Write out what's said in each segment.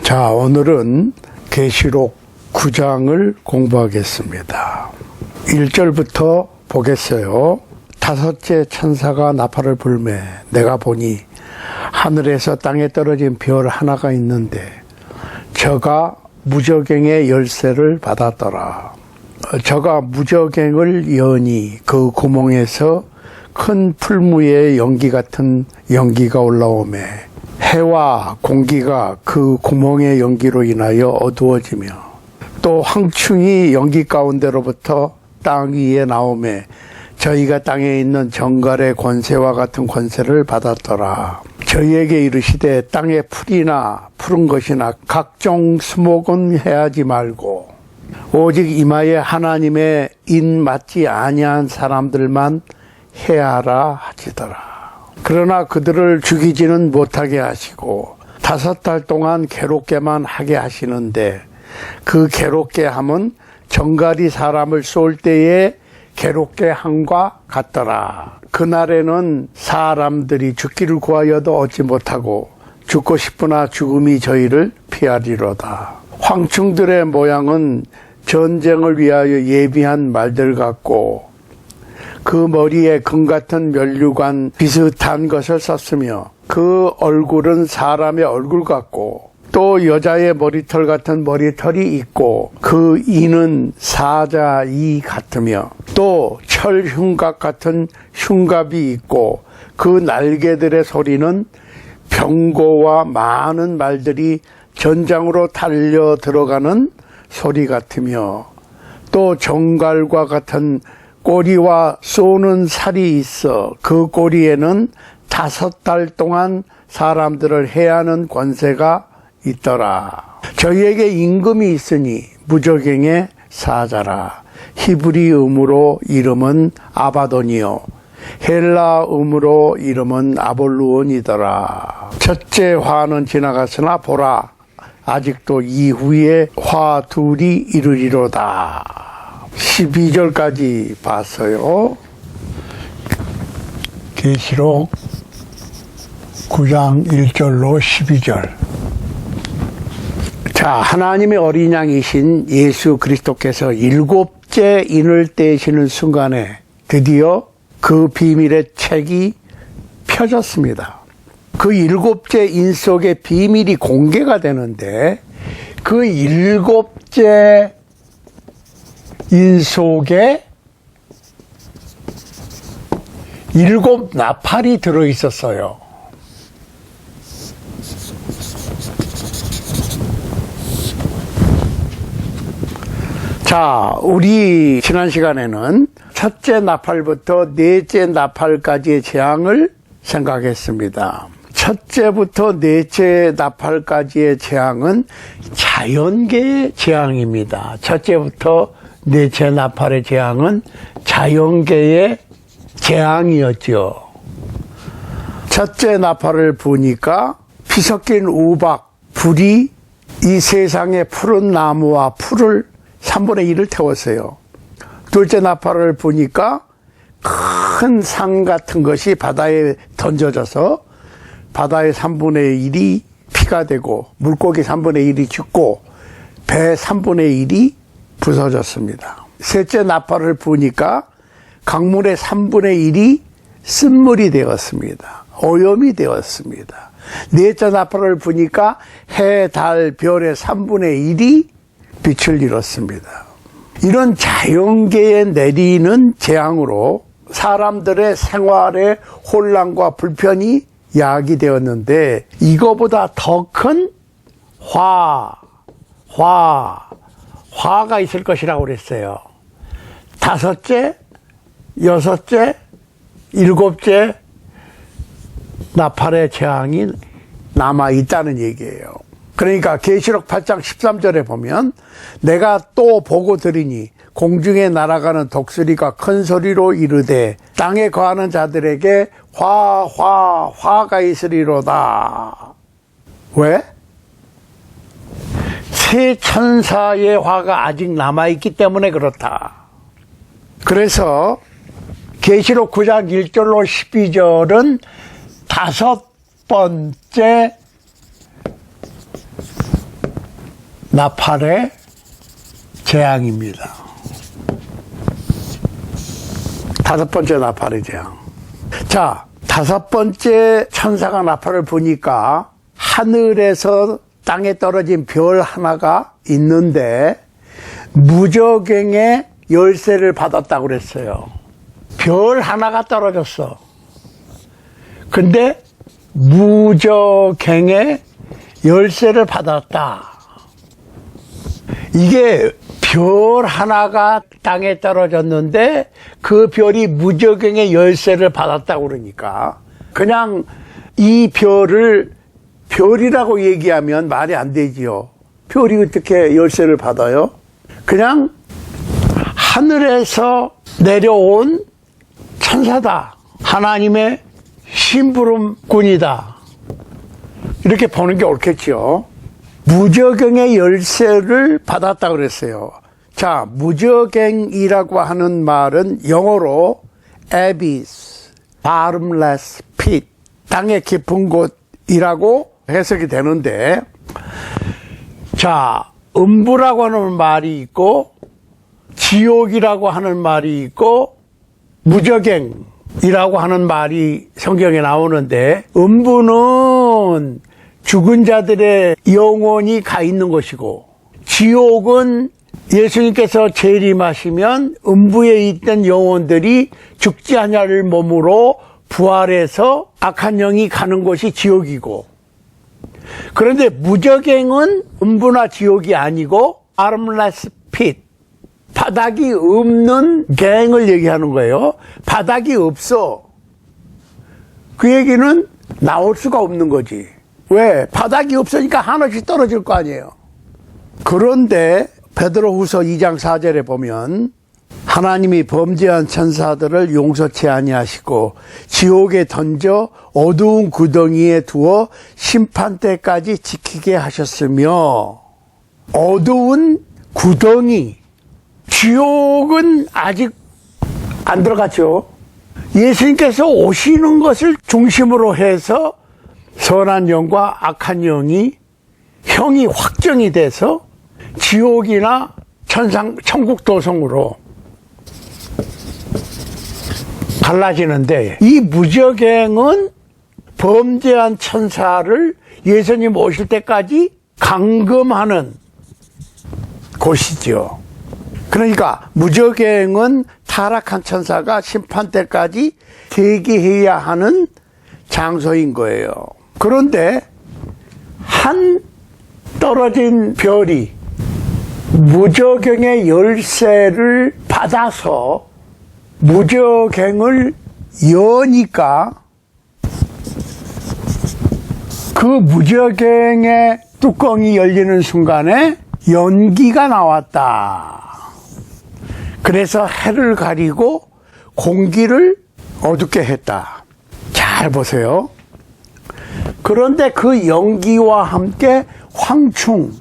자, 오늘은 계시록 9장을 공부하겠습니다. 1절부터 보겠어요. 다섯째 천사가 나팔을 불매 내가 보니 하늘에서 땅에 떨어진 별 하나가 있는데 저가 무저갱의 열쇠를 받았더라. 저가 무저갱을 여니 그 구멍에서 큰 풀무의 연기 같은 연기가 올라오매 해와 공기가 그 구멍의 연기로 인하여 어두워지며 또 황충이 연기 가운데로부터 땅 위에 나오매 저희가 땅에 있는 정갈의 권세와 같은 권세를 받았더라. 저희에게 이르시되 땅에 풀이나 푸른 것이나 각종 수목은 해하지 말고 오직 이마에 하나님의 인 맞지 아니한 사람들만 해하라 하시더라. 그러나 그들을 죽이지는 못하게 하시고 5달 동안 괴롭게만 하게 하시는데 그 괴롭게 함은 정갈이 사람을 쏠 때에 괴롭게 함과 같더라. 그날에는 사람들이 죽기를 구하여도 얻지 못하고 죽고 싶으나 죽음이 저희를 피하리로다. 황충들의 모양은 전쟁을 위하여 예비한 말들 같고 그 머리에 금 같은 면류관 비슷한 것을 썼으며 그 얼굴은 사람의 얼굴 같고 또 여자의 머리털 같은 머리털이 있고 그 이는 사자 이 같으며 또 철 흉갑 같은 흉갑이 있고 그 날개들의 소리는 병고와 많은 말들이 전장으로 달려 들어가는 소리 같으며 또 정갈과 같은 꼬리와 쏘는 살이 있어 그 꼬리에는 5달 동안 사람들을 해하는 권세가 있더라. 저희에게 임금이 있으니 무저갱의 사자라. 히브리음으로 이름은 아바돈이요 헬라음으로 이름은 아볼루온이더라. 첫째 화는 지나갔으나 보라 아직도 이후에 화 둘이 이르리로다. 12절까지 봤어요. 계시록 9장 1절로 12절. 자, 하나님의 어린 양이신 예수 그리스도께서 7째 인을 떼시는 순간에 드디어 그 비밀의 책이 펴졌습니다. 그 7째 인 속의 비밀이 공개가 되는데 그 7째 인 속에 7 나팔이 들어있었어요. 자, 우리 지난 시간에는 첫째 나팔부터 넷째 나팔까지의 재앙을 생각했습니다. 첫째부터 넷째 나팔까지의 재앙은 자연계의 재앙입니다. 첫째부터 넷째 나팔의 재앙은 자연계의 재앙이었죠. 첫째 나팔을 보니까 피 섞인 우박, 불이 이 세상의 푸른 나무와 풀을 3분의 1을 태웠어요. 둘째 나팔을 보니까 큰 산 같은 것이 바다에 던져져서 바다의 3분의 1이 피가 되고 물고기 3분의 1이 죽고 배 3분의 1이 부서졌습니다. 셋째 나팔을 보니까 강물의 3분의 1이 쓴물이 되었습니다. 오염이 되었습니다. 넷째 나팔을 보니까 해, 달, 별의 3분의 1이 빛을 잃었습니다. 이런 자연계에 내리는 재앙으로 사람들의 생활에 혼란과 불편이 야기되었는데 이거보다 더 큰 화가 있을 것이라고 그랬어요. 5째, 6째, 7째 나팔의 재앙이 남아있다는 얘기예요. 그러니까 계시록 8장 13절에 보면 내가 또 보고 들으니 공중에 날아가는 독수리가 큰 소리로 이르되 땅에 거하는 자들에게 화가 있으리로다. 왜? 세 천사의 화가 아직 남아있기 때문에 그렇다. 그래서 계시록 9장 1절로 12절은 5번째 나팔의 재앙입니다. 다섯 번째 나팔의 재앙. 자, 다섯 번째 천사가 나팔을 부니까 하늘에서 땅에 떨어진 별 하나가 있는데 무저갱의 열쇠를 받았다고 그랬어요. 별 하나가 떨어졌어. 근데 무저갱의 열쇠를 받았다. 이게 별 하나가 땅에 떨어졌는데 그 별이 무저갱의 열쇠를 받았다고 그러니까 그냥 이 별을 별이라고 얘기하면 말이 안 되지요. 별이 어떻게 열쇠를 받아요? 그냥 하늘에서 내려온 천사다. 하나님의 심부름꾼이다. 이렇게 보는 게 옳겠죠. 무저갱의 열쇠를 받았다고 그랬어요. 자, 무저갱이라고 하는 말은 영어로 abyss, bottomless pit, 땅의 깊은 곳이라고 해석이 되는데, 자, 음부라고 하는 말이 있고 지옥이라고 하는 말이 있고 무저갱이라고 하는 말이 성경에 나오는데, 음부는 죽은 자들의 영혼이 가 있는 것이고 지옥은 예수님께서 재림하시면 음부에 있던 영혼들이 죽지 아니할 몸으로 부활해서 악한 영이 가는 곳이 지옥이고, 그런데 무저갱은 음부나 지옥이 아니고 bottomless pit, 바닥이 없는 갱을 얘기하는 거예요. 바닥이 없어. 그 얘기는 나올 수가 없는 거지. 왜? 바닥이 없으니까 하나씩 떨어질 거 아니에요. 그런데 베드로후서 2장 4절에 보면 하나님이 범죄한 천사들을 용서치 아니하시고 지옥에 던져 어두운 구덩이에 두어 심판 때까지 지키게 하셨으며, 어두운 구덩이, 지옥은 아직 안 들어갔죠. 예수님께서 오시는 것을 중심으로 해서 선한 영과 악한 영이 형이 확정이 돼서 지옥이나 천국 도성으로 갈라지는데, 이 무저갱은 범죄한 천사를 예수님 오실 때까지 감금하는 곳이죠. 그러니까 무저갱은 타락한 천사가 심판 때까지 대기해야 하는 장소인 거예요. 그런데 한 떨어진 별이 무저갱의 열쇠를 받아서 무저갱을 여니까 그 무저갱의 뚜껑이 열리는 순간에 연기가 나왔다. 그래서 해를 가리고 공기를 어둡게 했다. 잘 보세요. 그런데 그 연기와 함께 황충,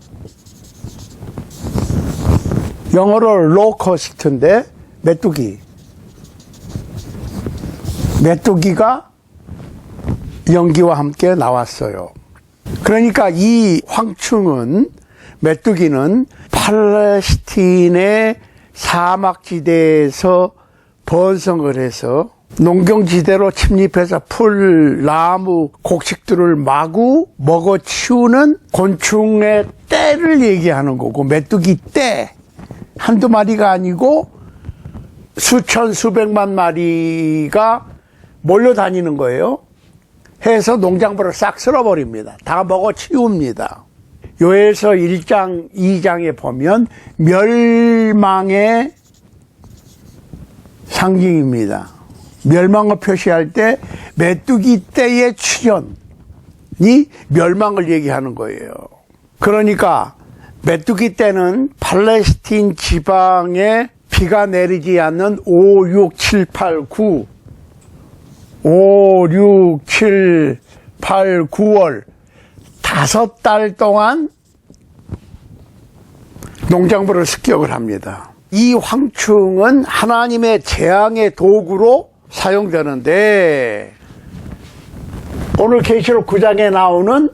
영어로 로커스트인데 메뚜기가 연기와 함께 나왔어요. 그러니까 이 황충은, 메뚜기는 팔레스틴의 사막지대에서 번성을 해서 농경지대로 침입해서 풀, 나무, 곡식들을 마구 먹어치우는 곤충의 떼를 얘기하는 거고, 메뚜기 떼, 한두 마리가 아니고 수천, 수백만 마리가 몰려다니는 거예요. 해서 농작물을 싹 쓸어버립니다. 다 먹어치웁니다. 요에서 1장, 2장에 보면 멸망의 상징입니다. 멸망을 표시할 때 메뚜기 떼의 출현이 멸망을 얘기하는 거예요. 그러니까 메뚜기 떼는 팔레스틴 지방에 비가 내리지 않는 5, 6, 7, 8, 9 5, 6, 7, 8, 9월 5달 동안 농작물을 습격을 합니다. 이 황충은 하나님의 재앙의 도구로 사용되는데, 오늘 계시록 9장에 나오는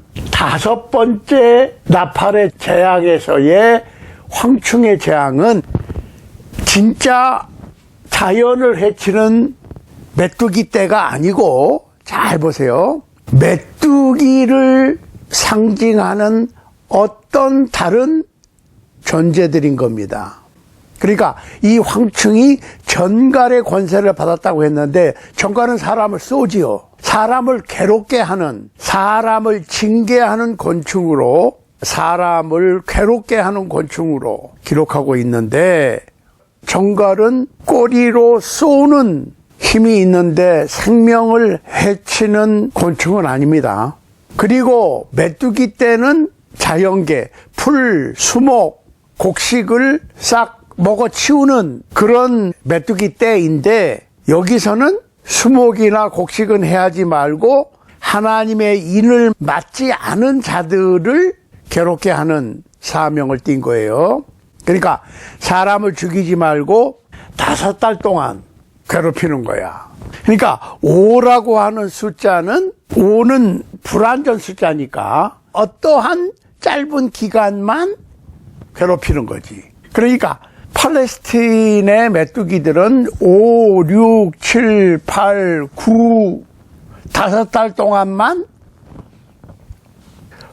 다섯 번째 나팔의 재앙에서의 황충의 재앙은 진짜 자연을 해치는 메뚜기 떼가 아니고, 잘 보세요. 메뚜기를 상징하는 어떤 다른 존재들인 겁니다. 그러니까 이 황충이 전갈의 권세를 받았다고 했는데, 전갈은 사람을 쏘지요. 사람을 괴롭게 하는, 사람을 징계하는 곤충으로, 사람을 괴롭게 하는 곤충으로 기록하고 있는데, 전갈은 꼬리로 쏘는 힘이 있는데 생명을 해치는 곤충은 아닙니다. 그리고 메뚜기 떼는 자연계, 풀, 수목, 곡식을 싹 먹어치우는 그런 메뚜기 떼인데, 여기서는 수목이나 곡식은 해하지 말고 하나님의 인을 맞지 않은 자들을 괴롭게 하는 사명을 띈 거예요. 그러니까 사람을 죽이지 말고 5달 동안 괴롭히는 거야. 그러니까 5라고 하는 숫자는, 5는 불완전 숫자니까 어떠한 짧은 기간만 괴롭히는 거지. 그러니까 팔레스틴의 메뚜기들은 5, 6, 7, 8, 9, 5달 동안만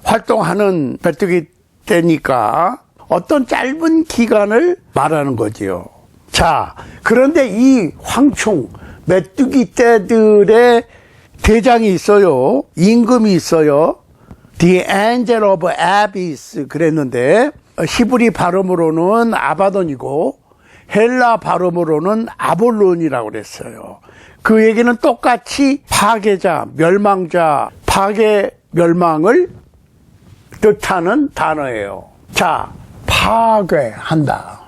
활동하는 메뚜기 떼니까 어떤 짧은 기간을 말하는 거지요. 자, 그런데 이 황충, 메뚜기 떼들의 대장이 있어요. 임금이 있어요. The Angel of Abyss 그랬는데, 히브리 발음으로는 아바돈이고 헬라 발음으로는 아볼론이라고 그랬어요. 그 얘기는 똑같이 파괴자, 멸망자, 파괴, 멸망을 뜻하는 단어예요. 자, 파괴한다,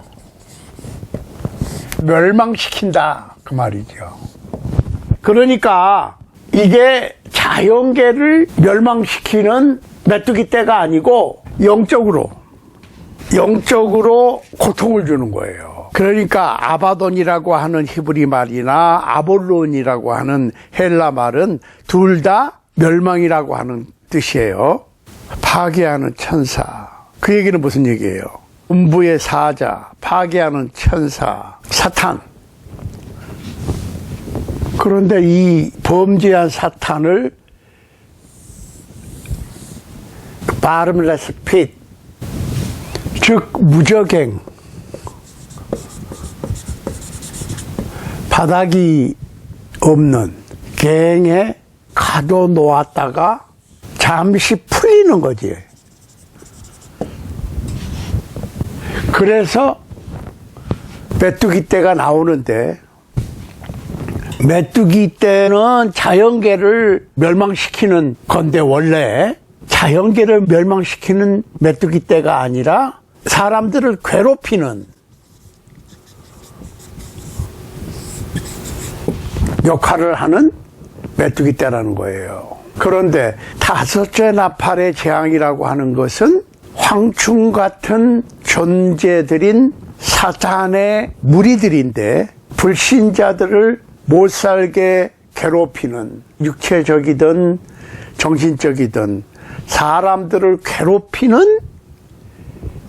멸망시킨다, 그 말이죠. 그러니까 이게 자연계를 멸망시키는 메뚜기 떼가 아니고 영적으로 고통을 주는 거예요. 그러니까 아바돈이라고 하는 히브리 말이나 아볼론이라고 하는 헬라 말은 둘 다 멸망이라고 하는 뜻이에요. 파괴하는 천사. 그 얘기는 무슨 얘기예요? 음부의 사자, 파괴하는 천사, 사탄. 그런데 이 범죄한 사탄을 bottomless pit, 즉 무저갱, 바닥이 없는 갱에 가둬놓았다가 잠시 풀리는 거지. 그래서 메뚜기 떼가 나오는데, 메뚜기 떼는 자연계를 멸망시키는 건데, 원래 자연계를 멸망시키는 메뚜기 떼가 아니라 사람들을 괴롭히는 역할을 하는 메뚜기 떼라는 거예요. 그런데 다섯째 나팔의 재앙이라고 하는 것은 황충 같은 존재들인 사탄의 무리들인데, 불신자들을 못살게 괴롭히는, 육체적이든 정신적이든 사람들을 괴롭히는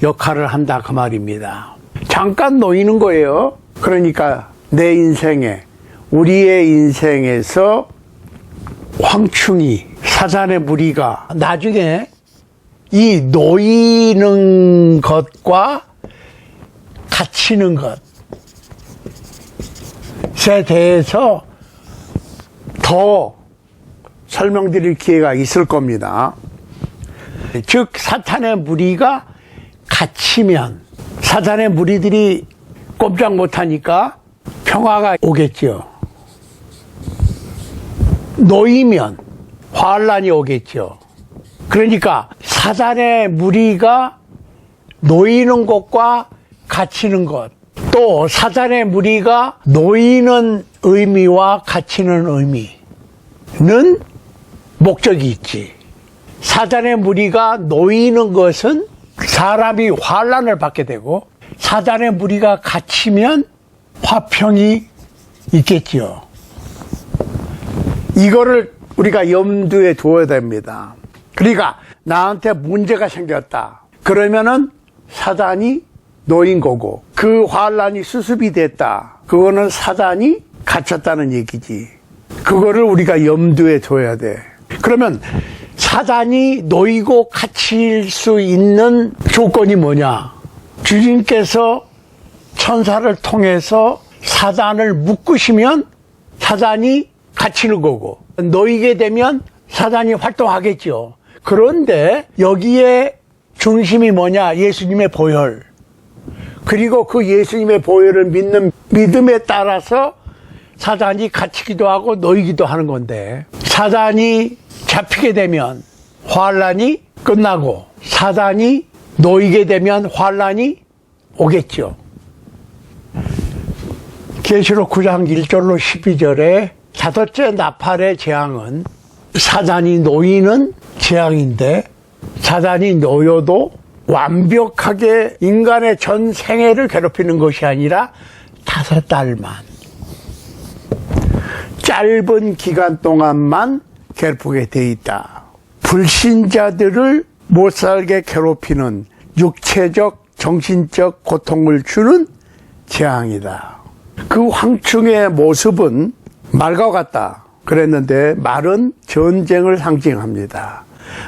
역할을 한다, 그 말입니다. 잠깐 놓이는 거예요. 그러니까 내 인생에, 우리의 인생에서 황충이, 사탄의 무리가 나중에 이 놓이는 것과 갇히는 것에 대해서 더 설명드릴 기회가 있을 겁니다. 즉 사탄의 무리가 갇히면, 사탄의 무리들이 꼼짝 못하니까 평화가 오겠죠. 놓이면 환란이 오겠죠. 그러니까 사탄의 무리가 놓이는 것과 갇히는 것, 또 사탄의 무리가 놓이는 의미와 갇히는 의미는 목적이 있지. 사탄의 무리가 놓이는 것은 사람이 환란을 받게 되고, 사탄의 무리가 갇히면 화평이 있겠지요. 이거를 우리가 염두에 두어야 됩니다. 그러니까 나한테 문제가 생겼다. 그러면은 사단이 놓인 거고, 그 환란이 수습이 됐다. 그거는 사단이 갇혔다는 얘기지. 그거를 우리가 염두에 둬야 돼. 그러면 사단이 놓이고 갇힐 수 있는 조건이 뭐냐? 주님께서 천사를 통해서 사단을 묶으시면 사단이 갇히는 거고, 놓이게 되면 사단이 활동하겠죠. 그런데 여기에 중심이 뭐냐? 예수님의 보혈. 그리고 그 예수님의 보혈을 믿는 믿음에 따라서 사단이 갇히기도 하고 놓이기도 하는 건데, 사단이 잡히게 되면 환란이 끝나고 사단이 놓이게 되면 환란이 오겠죠. 계시록 9장 1절로 12절에 다섯째 나팔의 재앙은 사단이 놓이는 재앙인데, 사단이 놓여도 완벽하게 인간의 전 생애를 괴롭히는 것이 아니라 5달만, 짧은 기간 동안만 괴롭히게 돼 있다. 불신자들을 못 살게 괴롭히는 육체적, 정신적 고통을 주는 재앙이다. 그 황충의 모습은 말과 같다 그랬는데, 말은 전쟁을 상징합니다.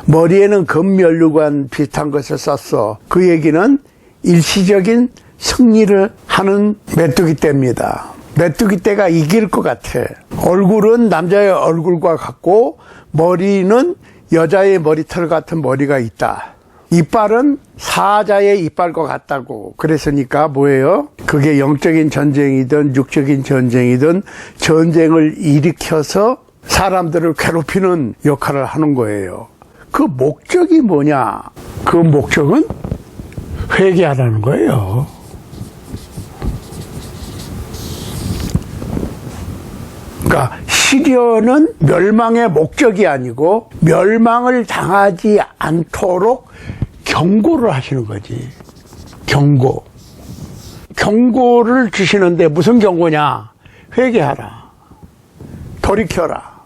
머리에는 금면류관 비슷한 것을 썼어. 그 얘기는 일시적인 승리를 하는 메뚜기 떼입니다. 메뚜기 떼가 이길 것 같아. 얼굴은 남자의 얼굴과 같고 머리는 여자의 머리털 같은 머리가 있다. 이빨은 사자의 이빨과 같다고 그랬으니까 뭐예요? 그게 영적인 전쟁이든 육적인 전쟁이든 전쟁을 일으켜서 사람들을 괴롭히는 역할을 하는 거예요. 그 목적이 뭐냐? 그 목적은 회개하라는 거예요. 그러니까 시련은 멸망의 목적이 아니고 멸망을 당하지 않도록 경고를 하시는 거지. 경고를 주시는데 무슨 경고냐? 회개하라. 돌이켜라.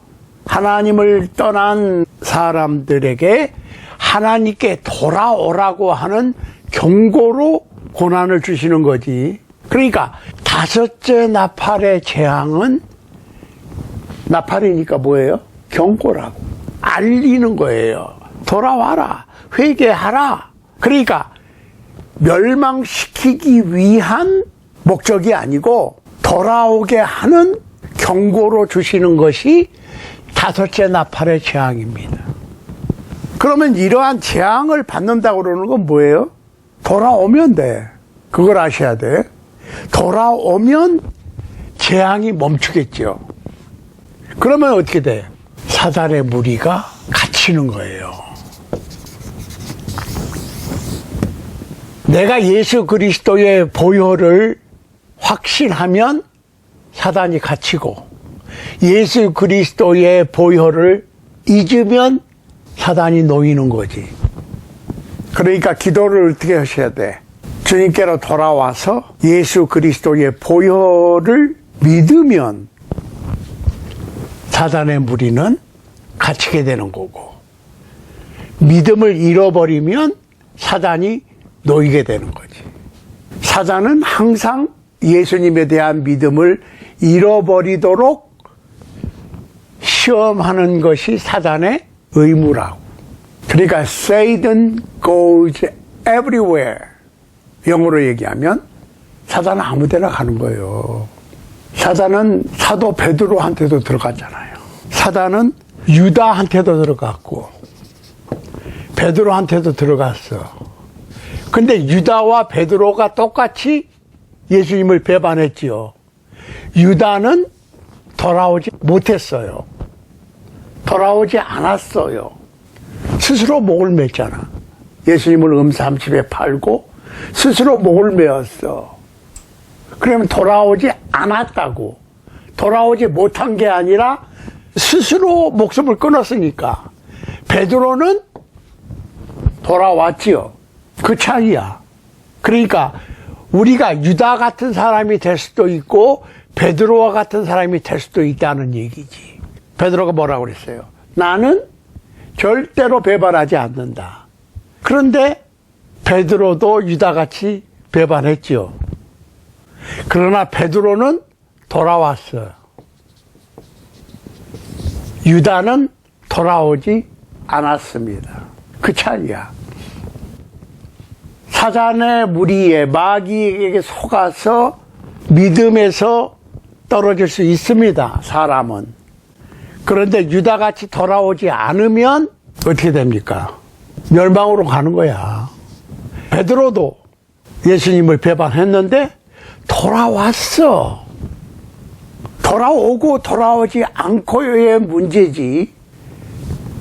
하나님을 떠난 사람들에게 하나님께 돌아오라고 하는 경고로 고난을 주시는 거지. 그러니까 다섯째 나팔의 재앙은, 나팔이니까 뭐예요? 경고라고. 알리는 거예요. 돌아와라. 회개하라. 그러니까 멸망시키기 위한 목적이 아니고 돌아오게 하는 경고로 주시는 것이 다섯째 나팔의 재앙입니다. 그러면 이러한 재앙을 받는다고 그러는 건 뭐예요? 돌아오면 돼. 그걸 아셔야 돼. 돌아오면 재앙이 멈추겠죠. 그러면 어떻게 돼? 사단의 무리가 갇히는 거예요. 내가 예수 그리스도의 보혈을 확신하면 사단이 갇히고, 예수 그리스도의 보혈을 잊으면 사단이 놓이는 거지. 그러니까 기도를 어떻게 하셔야 돼? 주님께로 돌아와서 예수 그리스도의 보혈을 믿으면 사단의 무리는 갇히게 되는 거고, 믿음을 잃어버리면 사단이 놓이게 되는 거지. 사단은 항상 예수님에 대한 믿음을 잃어버리도록 시험하는 것이 사단의 의무라고. 그러니까 Satan goes everywhere. 영어로 얘기하면 사단은 아무 데나 가는 거예요. 사단은 사도 베드로한테도 들어갔잖아요. 사단은 유다한테도 들어갔고 베드로한테도 들어갔어. 근데 유다와 베드로가 똑같이 예수님을 배반했지요. 유다는 돌아오지 못했어요. 돌아오지 않았어요. 스스로 목을 맸잖아. 예수님을 음삼십에 팔고 스스로 목을 메었어. 그러면 돌아오지 않았다고. 돌아오지 못한 게 아니라 스스로 목숨을 끊었으니까. 베드로는 돌아왔지요. 그 차이야. 그러니까 우리가 유다 같은 사람이 될 수도 있고 베드로와 같은 사람이 될 수도 있다는 얘기지. 베드로가 뭐라고 그랬어요? 나는 절대로 배반하지 않는다. 그런데 베드로도 유다같이 배반했죠. 그러나 베드로는 돌아왔어요. 유다는 돌아오지 않았습니다. 그 차이야. 사단의 무리에 마귀에게 속아서 믿음에서 떨어질 수 있습니다. 사람은. 그런데 유다같이 돌아오지 않으면 어떻게 됩니까? 멸망으로 가는 거야. 베드로도 예수님을 배반했는데 돌아왔어. 돌아오고 돌아오지 않고의 문제지.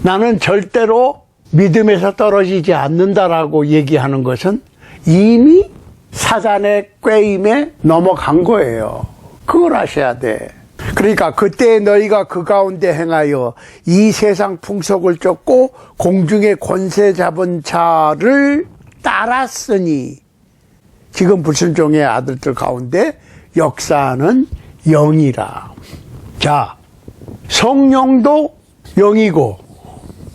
나는 절대로 믿음에서 떨어지지 않는다라고 얘기하는 것은 이미 사단의 꾀임에 넘어간 거예요. 그걸 아셔야 돼. 그러니까 그때 너희가 그 가운데 행하여 이 세상 풍속을 쫓고 공중의 권세 잡은 자를 따랐으니, 지금 불순종의 아들들 가운데 역사하는 영이라. 자, 성령도 영이고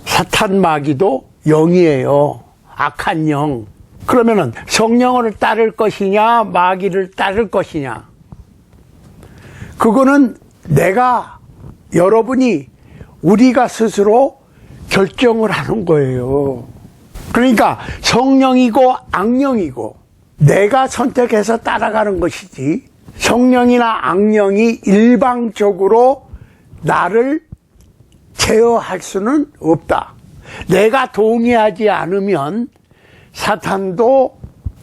사탄 마귀도 영이에요. 악한 영. 그러면은 성령을 따를 것이냐 마귀를 따를 것이냐, 그거는 여러분이 우리가 스스로 결정을 하는 거예요. 그러니까 성령이고 악령이고 내가 선택해서 따라가는 것이지, 성령이나 악령이 일방적으로 나를 제어할 수는 없다. 내가 동의하지 않으면 사탄도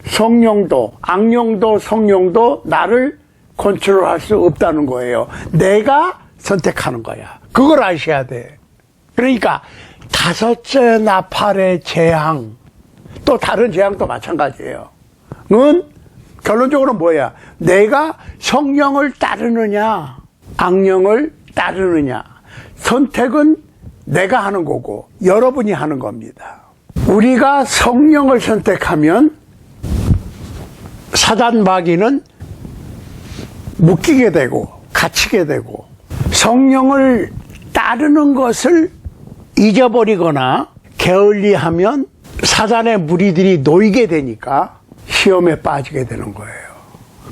성령도 악령도 성령도 나를 컨트롤할 수 없다는 거예요. 내가 선택하는 거야. 그걸 아셔야 돼. 그러니까 다섯째 나팔의 재앙, 또 다른 재앙도 마찬가지예요. 결론적으로 뭐야? 내가 성령을 따르느냐 악령을 따르느냐, 선택은 내가 하는 거고 여러분이 하는 겁니다. 우리가 성령을 선택하면 사단 마귀는 묶이게 되고 갇히게 되고, 성령을 따르는 것을 잊어버리거나 게을리하면 사단의 무리들이 놓이게 되니까 시험에 빠지게 되는 거예요.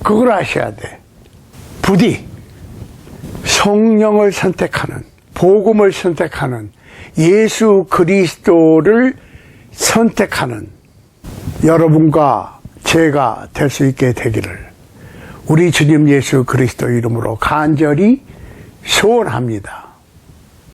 그걸 아셔야 돼. 부디 성령을 선택하는, 복음을 선택하는, 예수 그리스도를 선택하는 여러분과 제가 될 수 있게 되기를 우리 주님 예수 그리스도 이름으로 간절히 소원합니다.